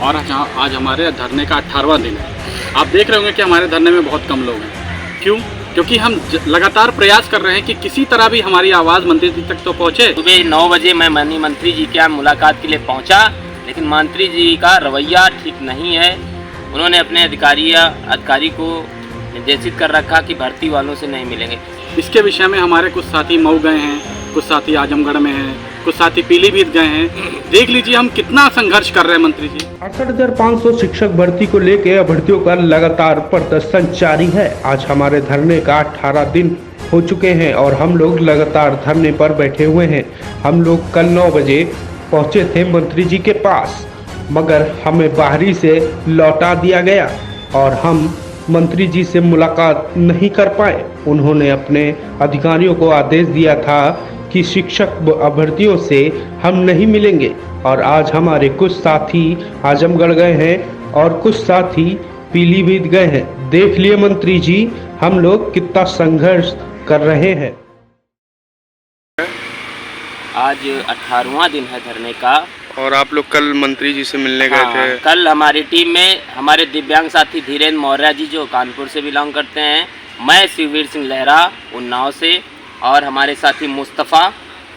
और आज हमारे धरने का 18वां दिन है। आप देख रहे होंगे कि हमारे धरने में बहुत कम लोग हैं। क्यों? क्योंकि हम लगातार प्रयास कर रहे हैं कि किसी तरह भी हमारी आवाज़ मंत्री जी तक तो पहुँचे। सुबह 9 बजे मैं माननीय मंत्री जी के यहाँ मुलाकात के लिए पहुँचा, लेकिन मंत्री जी का रवैया ठीक नहीं है। उन्होंने अपने अधिकारी को निर्देशित कर रखा कि भर्ती वालों से नहीं मिलेंगे। इसके विषय में हमारे कुछ साथी मऊ गए हैं, कुछ साथी आजमगढ़ में हैं, कुछ साथी पीलीभीत गए हैं। देख लीजिए हम कितना संघर्ष कर रहे हैं मंत्री जी। 68,500 शिक्षक भर्ती को लेकर अभ्यर्थियों का लगातार प्रदर्शन जारी है। आज हमारे धरने का 18 दिन हो चुके हैं और हम लोग लगातार धरने पर बैठे हुए हैं। हम लोग कल 9 बजे पहुंचे थे मंत्री जी के पास, मगर हमें बाहरी से लौटा दिया गया और हम मंत्री जी से मुलाकात नहीं कर पाए। उन्होंने अपने अधिकारियों को आदेश दिया था कि शिक्षक अभ्यर्थियों से हम नहीं मिलेंगे। और आज हमारे कुछ साथी आजमगढ़ गए हैं और कुछ साथी पीलीभीत गए हैं। देख लिए मंत्री जी हम लोग कितना संघर्ष कर रहे हैं। आज 18वां दिन है धरने का। और आप लोग कल मंत्री जी से मिलने गए थे? कल हमारी टीम में हमारे दिव्यांग साथी धीरेन्द्र मौर्य जी जो कानपुर से बिलोंग करते हैं, मैं शिववीर सिंह लहरा उन्नाव से, और हमारे साथी मुस्तफ़ा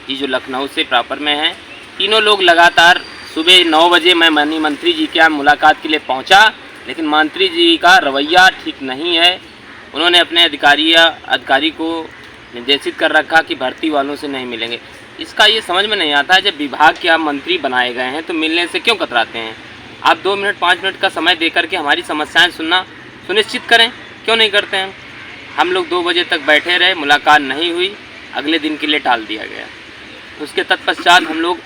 जी जो लखनऊ से प्रॉपर में हैं। तीनों लोग लगातार सुबह 9 बजे मैं माननीय मंत्री जी के यहाँ मुलाकात के लिए पहुँचा, लेकिन मंत्री जी का रवैया ठीक नहीं है। उन्होंने अपने अधिकारी को निर्देशित कर रखा कि भर्ती वालों से नहीं मिलेंगे। इसका ये समझ में नहीं आता है, जब विभाग के आप मंत्री बनाए गए हैं तो मिलने से क्यों कतराते हैं? आप 2 मिनट 5 मिनट का समय देकर के हमारी समस्याएं सुनना सुनिश्चित करें, क्यों नहीं करते हैं? हम लोग 2 बजे तक बैठे रहे, मुलाकात नहीं हुई, अगले दिन के लिए टाल दिया गया। उसके तत्पश्चात हम लोग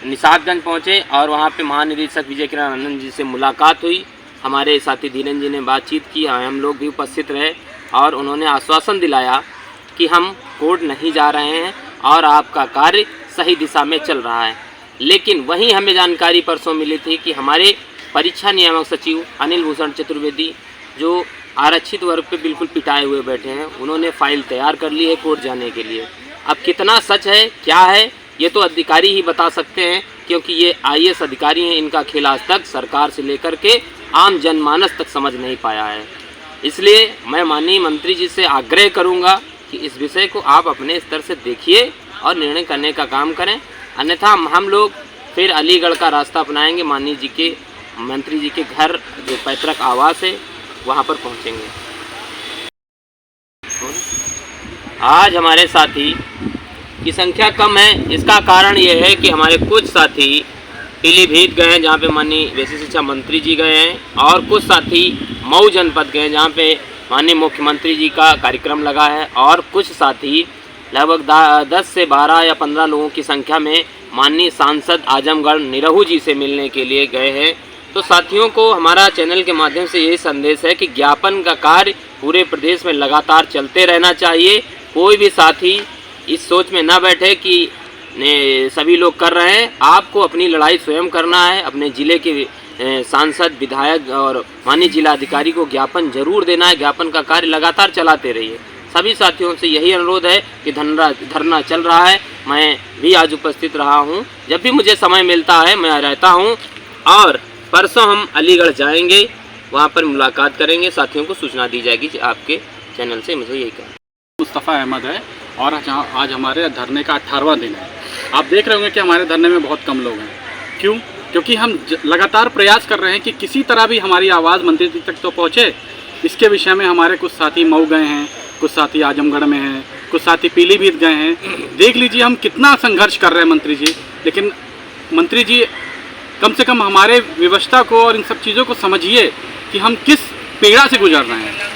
निशातगंज पहुँचे और वहाँ पर महानिरीक्षक विजय किरण आनंद जी से मुलाकात हुई। हमारे साथी धीरेन्द्र जी ने बातचीत की, हम लोग भी उपस्थित रहे और उन्होंने आश्वासन दिलाया कि हम कोर्ट नहीं जा रहे हैं और आपका कार्य सही दिशा में चल रहा है। लेकिन वहीं हमें जानकारी परसों मिली थी कि हमारे परीक्षा नियामक सचिव अनिल भूषण चतुर्वेदी जो आरक्षित वर्ग पे बिल्कुल पिटाए हुए बैठे हैं, उन्होंने फाइल तैयार कर ली है कोर्ट जाने के लिए। अब कितना सच है क्या है ये तो अधिकारी ही बता सकते हैं, क्योंकि ये IAS अधिकारी हैं। इनका खेल आज तक सरकार से लेकर के आम जनमानस तक समझ नहीं पाया है। इसलिए मैं माननीय मंत्री जी से आग्रह करूँगा कि इस विषय को आप अपने स्तर से देखिए और निर्णय करने का काम करें, अन्यथा हम लोग फिर अलीगढ़ का रास्ता अपनाएंगे। माननीय जी के मंत्री जी के घर जो पैतृक आवास है वहाँ पर पहुँचेंगे। आज हमारे साथी की संख्या कम है, इसका कारण ये है कि हमारे कुछ साथी पीलीभीत गए हैं जहाँ पे माननीय वैसे शिक्षा मंत्री जी गए हैं, और कुछ साथी मऊ जनपद गए जहाँ पे माननीय मुख्यमंत्री जी का कार्यक्रम लगा है, और कुछ साथी लगभग 10 से 12 या 15 लोगों की संख्या में माननीय सांसद आजमगढ़ निरहू जी से मिलने के लिए गए हैं। तो साथियों को हमारा चैनल के माध्यम से यही संदेश है कि ज्ञापन का कार्य पूरे प्रदेश में लगातार चलते रहना चाहिए। कोई भी साथी इस सोच में ना बैठे कि सभी लोग कर रहे हैं। आपको अपनी लड़ाई स्वयं करना है। अपने ज़िले के सांसद, विधायक और माननीय जिलाधिकारी को ज्ञापन जरूर देना है। ज्ञापन का कार्य लगातार चलाते रहिए। सभी साथियों से यही अनुरोध है कि धरना चल रहा है, मैं भी आज उपस्थित रहा हूं। जब भी मुझे समय मिलता है मैं रहता हूं, और परसों हम अलीगढ़ जाएंगे, वहां पर मुलाकात करेंगे। साथियों को सूचना दी जाएगी आपके चैनल से। मुझे यही कहना। मुस्तफ़ा अहमद है और आज हमारे धरने का 18वां दिन है। आप देख रहे होंगे कि हमारे धरने में बहुत कम लोग हैं। क्यों? क्योंकि हम लगातार प्रयास कर रहे हैं कि किसी तरह भी हमारी आवाज़ मंत्री जी तक तो पहुँचे। इसके विषय में हमारे कुछ साथी मऊ गए हैं, कुछ साथी आजमगढ़ में हैं, कुछ साथी पीलीभीत गए हैं। देख लीजिए हम कितना संघर्ष कर रहे हैं मंत्री जी। लेकिन मंत्री जी कम से कम हमारे व्यवस्था को और इन सब चीज़ों को समझिए कि हम किस पीड़ा से गुजर रहे हैं।